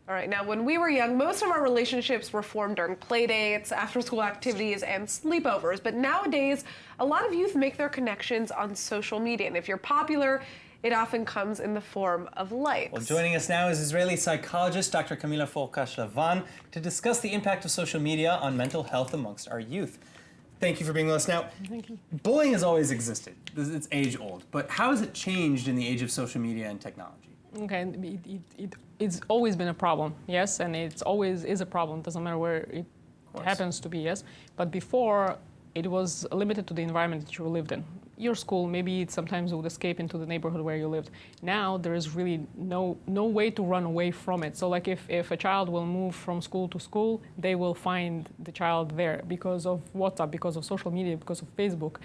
All right, now when we were young, most of our relationships were formed during play dates, after-school activities, and sleepovers. But nowadays, a lot of youth make their connections on social media. And if you're popular, it often comes in the form of likes. Well, joining us now is Israeli psychologist Dr. Kamila Forkosh Lavan to discuss the impact of social media on mental health amongst our youth. Thank you for being with us. Now, Thank you. Bullying has always existed. It's age-old. But how has it changed in the age of social media and technology? Okay, it's always been a problem, yes, and it's always is a problem. Doesn't matter where it happens to be, yes. But before, it was limited to the environment that you lived in. Your school, maybe it sometimes would escape into the neighborhood where you lived. Now there is really no way to run away from it. So like if a child will move from school to school, they will find the child there because of WhatsApp, because of social media, because of Facebook.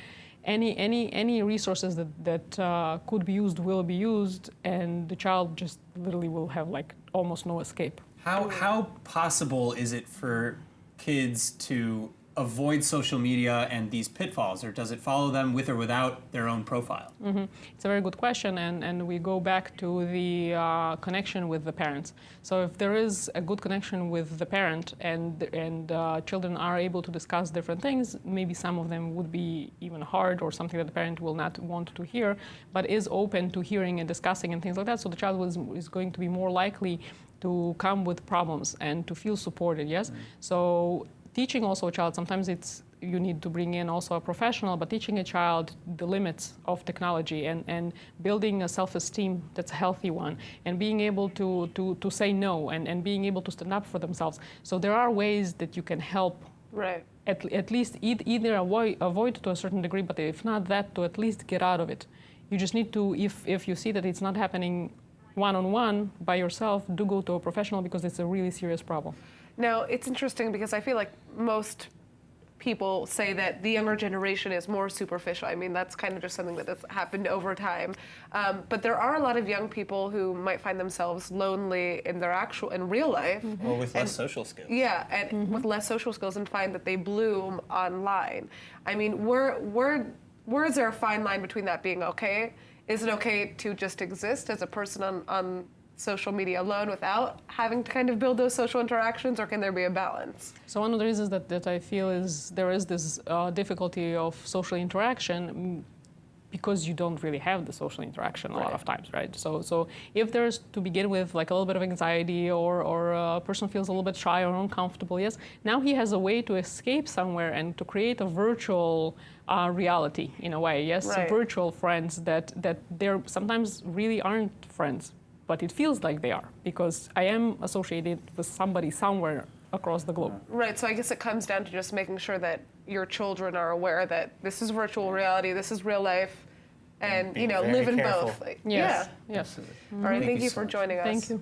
Any resources that could be used will be used, and the child just literally will have like almost no escape. How possible is it for kids to avoid social media and these pitfalls, or does it follow them with or without their own profile? Mm-hmm. It's a very good question, and we go back to the connection with the parents. So if there is a good connection with the parent and children are able to discuss different things, maybe some of them would be even hard or something that the parent will not want to hear, but is open to hearing and discussing and things like that. So the child is going to be more likely to come with problems and to feel supported, yes? Mm-hmm. So teaching also a child, sometimes you need to bring in also a professional, but teaching a child the limits of technology and building a self-esteem that's a healthy one, and being able to say no and being able to stand up for themselves. So there are ways that you can help, right? At least either avoid to a certain degree, but if not that, to at least get out of it. You just need to, if you see that it's not happening one-on-one by yourself, do go to a professional because it's a really serious problem. Now, it's interesting because I feel like most people say that the younger generation is more superficial. I mean, that's kind of just something that has happened over time. But there are a lot of young people who might find themselves lonely in real life. Mm-hmm. Or with less social skills. Yeah, and mm-hmm. with less social skills, and find that they bloom online. I mean, where is there a fine line between that being okay? Is it okay to just exist as a person on social media alone without having to kind of build those social interactions, or can there be a balance? So one of the reasons that I feel is there is this difficulty of social interaction because you don't really have the social interaction a lot of times, right? So if there's to begin with like a little bit of anxiety or a person feels a little bit shy or uncomfortable, yes, now he has a way to escape somewhere and to create a virtual reality in a way, yes, right. Virtual friends that they're sometimes really aren't friends. But it feels like they are, because I am associated with somebody somewhere across the globe. Right, so I guess it comes down to just making sure that your children are aware that this is virtual reality, this is real life, and live in both. Yes. Yeah. Yes. All right, thank you for joining us. Thank you.